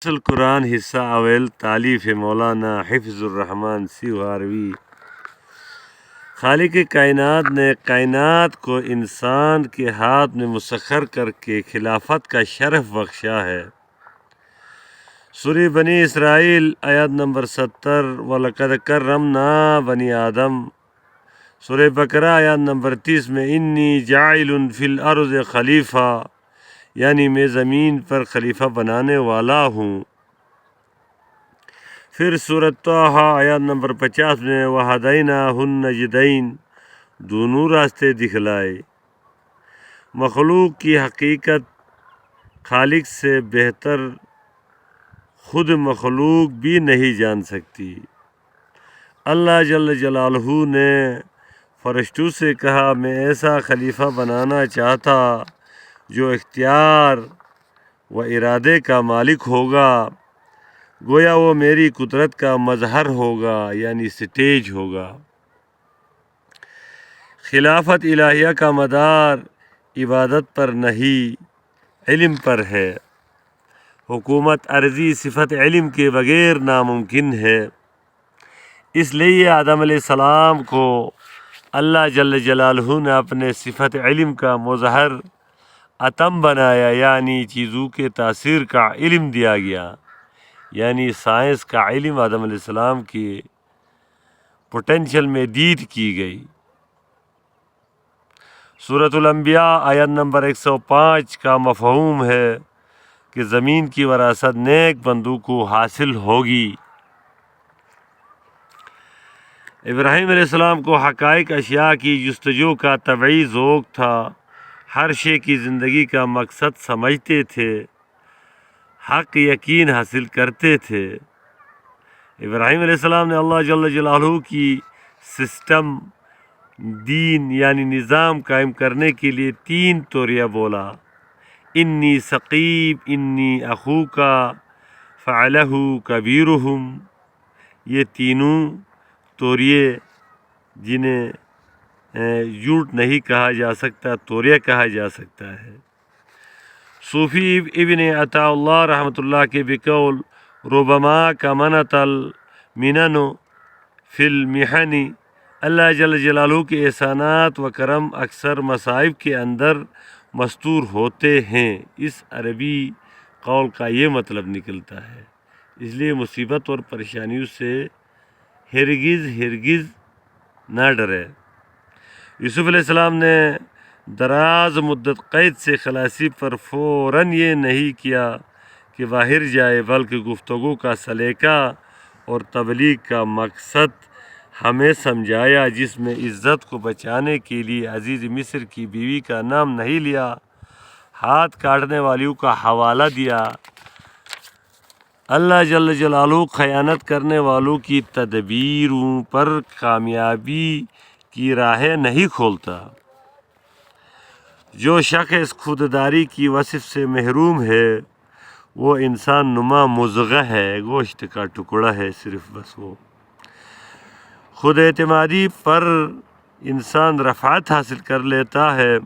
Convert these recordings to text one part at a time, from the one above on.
القرآن حصہ اول تالیف مولانا حفظ الرحمن سیوہاروی۔ خالق کائنات نے کائنات کو انسان کے ہاتھ میں مسخر کر کے خلافت کا شرف بخشا ہے۔ سورہ بنی اسرائیل آیت نمبر 70 وَلَقَدْ كَرَّمْنَا بنی آدم۔ سورہ بقرہ آیت نمبر 30 میں انی جاعل فی الارض خلیفہ، یعنی میں زمین پر خلیفہ بنانے والا ہوں۔ پھر سورۃ طٰہٰ آیت نمبر 50 میں وَہَدَيْنَاهُ النَّجْدَيْن، دونوں راستے دکھلائے۔ مخلوق کی حقیقت خالق سے بہتر خود مخلوق بھی نہیں جان سکتی۔ اللہ جل جلالہ نے فرشتوں سے کہا میں ایسا خلیفہ بنانا چاہتا جو اختیار و ارادے کا مالک ہوگا، گویا وہ میری قدرت کا مظہر ہوگا، یعنی سٹیج ہوگا۔ خلافت الہیہ کا مدار عبادت پر نہیں، علم پر ہے۔ حکومت ارضی صفت علم کے بغیر ناممکن ہے۔ اس لیے آدم علیہ السلام کو اللہ جل جلالہ نے اپنے صفت علم کا مظہر اتم بنایا، یعنی چیزوں کے تاثیر کا علم دیا گیا، یعنی سائنس کا علم آدم علیہ السلام کی پوٹینشل میں دید کی گئی۔ سورۃ الانبیاء آیت نمبر 105 کا مفہوم ہے کہ زمین کی وراثت نیک بندوں کو حاصل ہوگی۔ ابراہیم علیہ السلام کو حقائق اشیاء کی جستجو کا طبعی ذوق تھا، ہر شے کی زندگی کا مقصد سمجھتے تھے، حق یقین حاصل کرتے تھے۔ ابراہیم علیہ السلام نے اللہ جل جلالہ کی سسٹم، دین یعنی نظام قائم کرنے کے لیے 3 طوریہ بولا: انی سقیم، انی اخوک، فعلہ کبیرہم۔ یہ تینوں طوریے جنہیں جھوٹ نہیں کہا جا سکتا، طوریہ کہا جا سکتا ہے۔ صوفی ابن عطاء اللہ رحمۃ اللہ کے بقول ربما کمنت المنن فی المحن، اللہ جل جلالہ کے احسانات و کرم اکثر مصائب کے اندر مستور ہوتے ہیں۔ اس عربی قول کا یہ مطلب نکلتا ہے، اس لیے مصیبت اور پریشانیوں سے ہرگز نہ ڈرے۔ یوسف علیہ السلام نے دراز مدت قید سے خلاصی پر فوراً یہ نہیں کیا کہ باہر جائے، بلکہ گفتگو کا سلیقہ اور تبلیغ کا مقصد ہمیں سمجھایا، جس میں عزت کو بچانے کے لیے عزیز مصر کی بیوی کا نام نہیں لیا، ہاتھ کاٹنے والیوں کا حوالہ دیا، اللہ جل جلالہ خیانت کرنے والوں کی تدبیروں پر کامیابی کی راہیں نہیں کھولتا۔ جو شخص خودداری کی وصف سے محروم ہے وہ انسان نما مضغہ ہے، گوشت کا ٹکڑا ہے صرف، بس وہ خود اعتمادی پر انسان رفعت حاصل کر لیتا ہے۔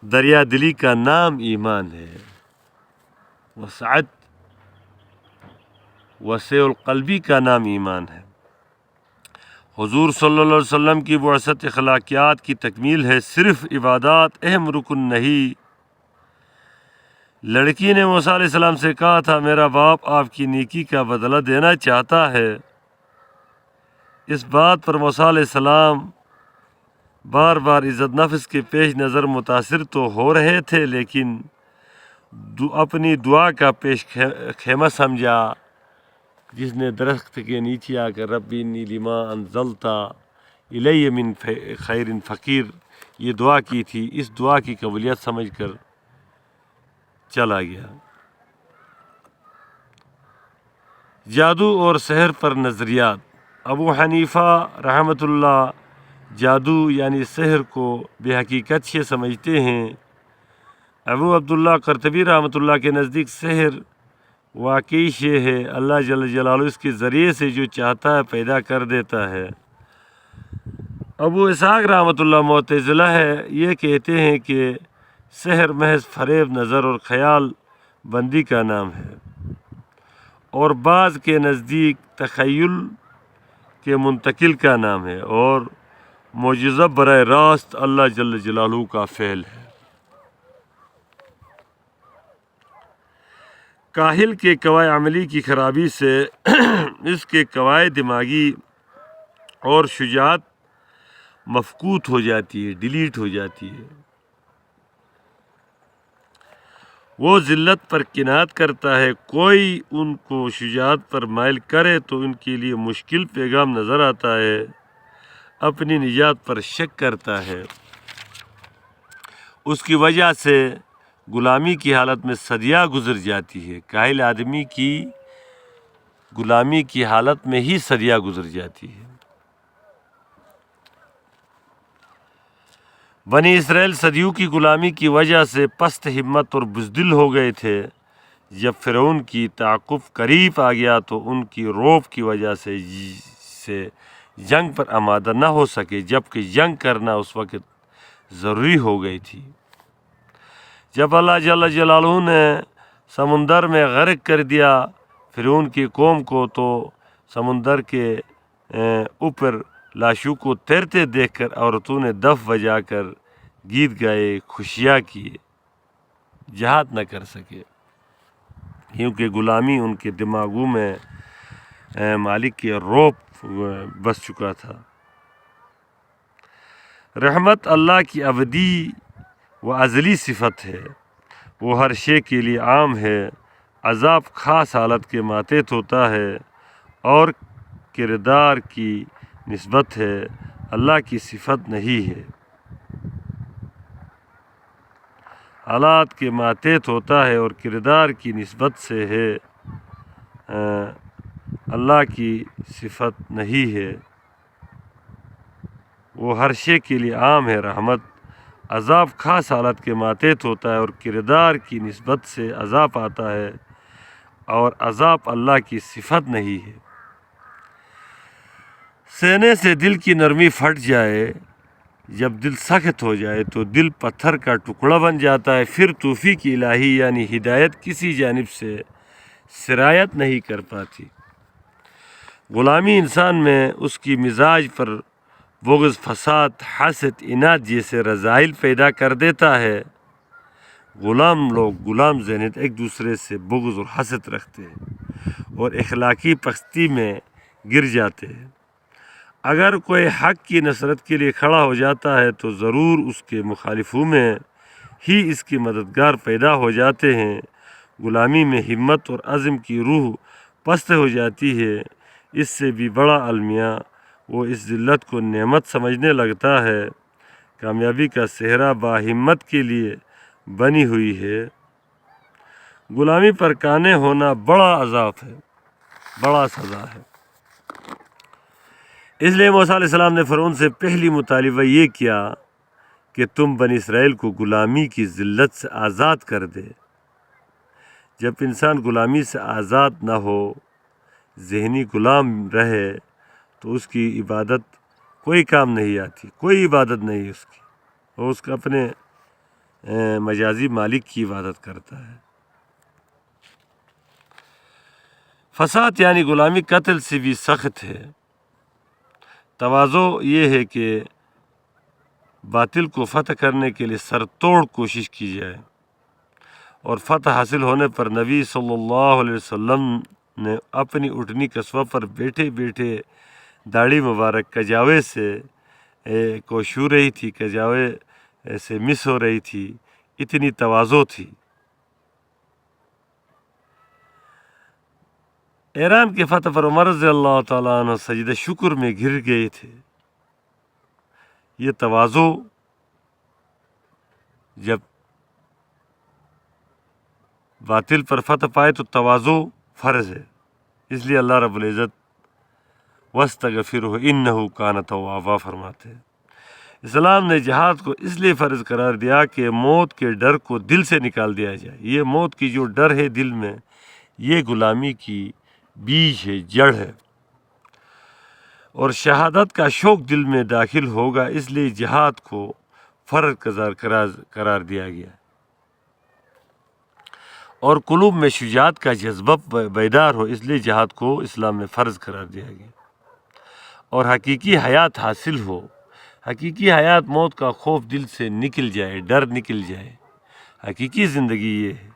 دریا دلی کا نام ایمان ہے، وسعت وسع القلبی کا نام ایمان ہے۔ حضور صلی اللہ علیہ وسلم کی بعثت اخلاقیات کی تکمیل ہے، صرف عبادات اہم رکن نہیں۔ لڑکی نے موسیٰ علیہ السلام سے کہا تھا میرا باپ آپ کی نیکی کا بدلہ دینا چاہتا ہے۔ اس بات پر موسیٰ علیہ السلام بار بار عزت نفس کے پیش نظر متاثر تو ہو رہے تھے، لیکن اپنی دعا کا پیش خیمہ سمجھا، جس نے درخت کے نیچے آ کر رب انی لما انزلت الی من خیر فقیر یہ دعا کی تھی، اس دعا کی قبولیت سمجھ کر چلا گیا۔ جادو اور سحر پر نظریات۔ ابو حنیفہ رحمۃ اللہ جادو یعنی سحر کو بے حقیقت شے سمجھتے ہیں۔ ابو عبداللہ قرطبی رحمۃ اللہ کے نزدیک سحر واقعی شے ہے، اللہ جل جلالہ اس کے ذریعے سے جو چاہتا ہے پیدا کر دیتا ہے۔ ابو اسحاق رحمۃ اللہ معتزلہ ہے، یہ کہتے ہیں کہ سحر محض فریب، نظر اور خیال بندی کا نام ہے۔ اور بعض کے نزدیک تخیل کے منتقل کا نام ہے اور معجزہ براہ راست اللہ جل جلالہ کا فعل ہے۔ کاہل کے قوائے عملی کی خرابی سے اس کے قوائے دماغی اور شجاعت مفقود ہو جاتی ہے، ڈیلیٹ ہو جاتی ہے۔ وہ ذلت پر قناعت کرتا ہے، کوئی ان کو شجاعت پر مائل کرے تو ان کے لیے مشکل پیغام نظر آتا ہے، اپنی نجات پر شک کرتا ہے۔ اس کی وجہ سے غلامی کی حالت میں صدیاں گزر جاتی ہے۔ کاہل آدمی کی غلامی کی حالت میں ہی صدیاں گزر جاتی ہے۔ بنی اسرائیل صدیوں کی غلامی کی وجہ سے پست ہمت اور بزدل ہو گئے تھے۔ جب فرعون کی تعاقب قریب آ گیا تو ان کی رعب کی وجہ سے جنگ پر آمادہ نہ ہو سکے، جبکہ جنگ کرنا اس وقت ضروری ہو گئی تھی۔ جب اللہ جل جلالہ نے سمندر میں غرق کر دیا فرعون کی قوم کو، تو سمندر کے اوپر لاشوں کو تیرتے دیکھ کر عورتوں نے دف بجا کر گیت گائے، خوشیاں کیے، جہاد نہ کر سکے کیونکہ غلامی ان کے دماغوں میں مالک کے رعب بس چکا تھا۔ رحمت اللہ کی ابدی و ازلی صفت ہے، وہ ہر شے کے لیے عام ہے۔ عذاب خاص حالت کے ماتحت ہوتا ہے اور کردار کی نسبت ہے، اللہ کی صفت نہیں ہے۔ حالات کے ماتحت ہوتا ہے اور کردار کی نسبت سے ہے، اللہ کی صفت نہیں ہے۔ وہ ہر شے کے لیے عام ہے۔ رحمت عذاب خاص حالت کے ماتحت ہوتا ہے اور کردار کی نسبت سے عذاب آتا ہے، اور عذاب اللہ کی صفت نہیں ہے۔ سینے سے دل کی نرمی پھٹ جائے، جب دل سخت ہو جائے تو دل پتھر کا ٹکڑا بن جاتا ہے، پھر توفیق الہی یعنی ہدایت کسی جانب سے سرایت نہیں کر پاتی۔ غلامی انسان میں اس کی مزاج پر بغض، فساد، حسد، اناد جیسے رذائل پیدا کر دیتا ہے۔ غلام ذہنیت ایک دوسرے سے بغض اور حسد رکھتے ہیں اور اخلاقی پستی میں گر جاتے ہیں۔ اگر کوئی حق کی نصرت کے لیے کھڑا ہو جاتا ہے تو ضرور اس کے مخالفوں میں ہی اس کی مددگار پیدا ہو جاتے ہیں۔ غلامی میں ہمت اور عزم کی روح پست ہو جاتی ہے۔ اس سے بھی بڑا المیہ وہ اس ذلت کو نعمت سمجھنے لگتا ہے۔ کامیابی کا صحرا باہمت کے لیے بنی ہوئی ہے۔ غلامی پر قانے ہونا بڑا عذاب ہے، بڑا سزا ہے۔ اس لیے موسیٰ علیہ السلام نے فرعون سے پہلی مطالبہ یہ کیا کہ تم بنی اسرائیل کو غلامی کی ذلت سے آزاد کر دے۔ جب انسان غلامی سے آزاد نہ ہو، ذہنی غلام رہے، تو اس کی عبادت کوئی کام نہیں آتی، کوئی عبادت نہیں اس کی، وہ اس کا اپنے مجازی مالک کی عبادت کرتا ہے۔ فساد یعنی غلامی قتل سے بھی سخت ہے۔ تواضع یہ ہے کہ باطل کو فتح کرنے کے لیے سر توڑ کوشش کی جائے، اور فتح حاصل ہونے پر نبی صلی اللہ علیہ وسلم نے اپنی اٹھنی قصبہ پر بیٹھے بیٹھے داڑھی مبارک کجاوے سے کوشو رہی تھی، کجاوے سے مس ہو رہی تھی، اتنی تواضع تھی۔ ایران کے فتح پر عمر رضی اللہ تعالیٰ عنہ سجدہ شکر میں گر گئے تھے۔ یہ تواضع جب باطل پر فتح پائے تو تواضع فرض ہے، اس لیے اللہ رب العزت وَاسْتَغْفِرْهُ إِنَّهُ كَانَ تَوَّابًا فرماتے ہیں۔ اسلام نے جہاد کو اس لیے فرض قرار دیا کہ موت کے ڈر کو دل سے نکال دیا جائے۔ یہ موت کی جو ڈر ہے دل میں، یہ غلامی کی بیج ہے، جڑ ہے، اور شہادت کا شوق دل میں داخل ہوگا، اس لیے جہاد کو فرض قرار دیا گیا۔ اور قلوب میں شجاعت کا جذبہ بیدار ہو، اس لیے جہاد کو اسلام میں فرض قرار دیا گیا، اور حقیقی حیات حاصل ہو، حقیقی حیات موت کا خوف دل سے نکل جائے، ڈر نکل جائے۔ حقیقی زندگی یہ ہے۔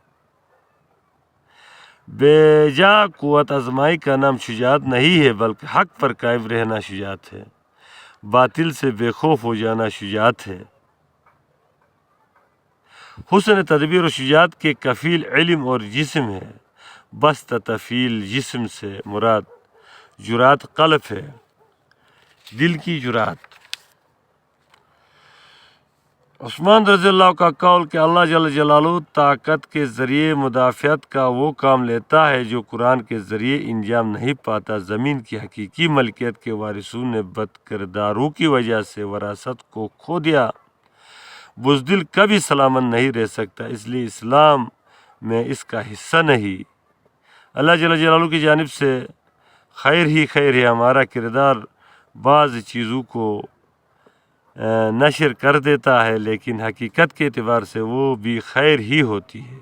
بے جا قوت آزمائی کا نام شجاعت نہیں ہے، بلکہ حق پر قائم رہنا شجاعت ہے، باطل سے بے خوف ہو جانا شجاعت ہے۔ حسن تدبیر و شجاعت کے کفیل علم اور جسم ہے، بس تفیل جسم سے مراد جرات قلب ہے، دل کی جرات۔ عثمان رضی اللہ کا قول کہ اللہ جل جلالہ طاقت کے ذریعے مدافعت کا وہ کام لیتا ہے جو قرآن کے ذریعے انجام نہیں پاتا۔ زمین کی حقیقی ملکیت کے وارثوں نے بد کرداروں کی وجہ سے وراثت کو کھو دیا۔ بزدل کبھی سلامت نہیں رہ سکتا، اس لیے اسلام میں اس کا حصہ نہیں۔ اللہ جل جلالہ کی جانب سے خیر ہی خیر ہے۔ ہمارا کردار بعض چیزوں کو نشر کر دیتا ہے، لیکن حقیقت کے اعتبار سے وہ بھی خیر ہی ہوتی ہے۔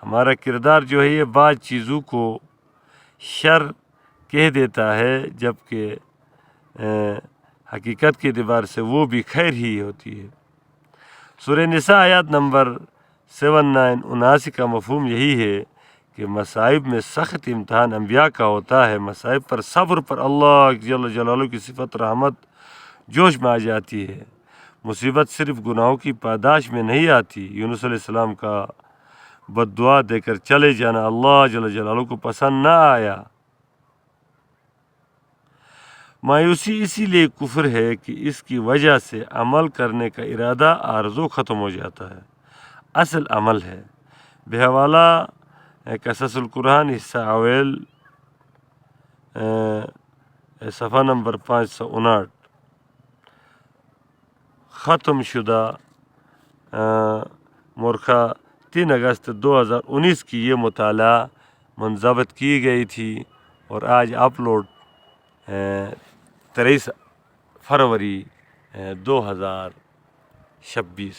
ہمارا کردار جو ہے یہ بعض چیزوں کو شر کہہ دیتا ہے، جبکہ حقیقت کے اعتبار سے وہ بھی خیر ہی ہوتی ہے۔ سورہ نساء آیات نمبر 79 کا مفہوم یہی ہے کہ مصائب میں سخت امتحان انبیاء کا ہوتا ہے۔ مصائب پر صبر پر اللہ جل جلالہ کی صفت رحمت جوش میں آ جاتی ہے۔ مصیبت صرف گناہوں کی پاداش میں نہیں آتی۔ یونس علیہ السلام کا بد دعا دے کر چلے جانا اللہ جل جلالہ کو پسند نہ آیا۔ مایوسی اسی لیے کفر ہے کہ اس کی وجہ سے عمل کرنے کا ارادہ آرزو ختم ہو جاتا ہے، اصل عمل ہے۔ بحوالہ قصص القرآن حصہ اویل صفحہ نمبر 559 ختم شدہ مورخہ 3 اگست 2019 کی یہ مطالعہ منضبط کی گئی تھی اور آج اپلوڈ 23 فروری 2026۔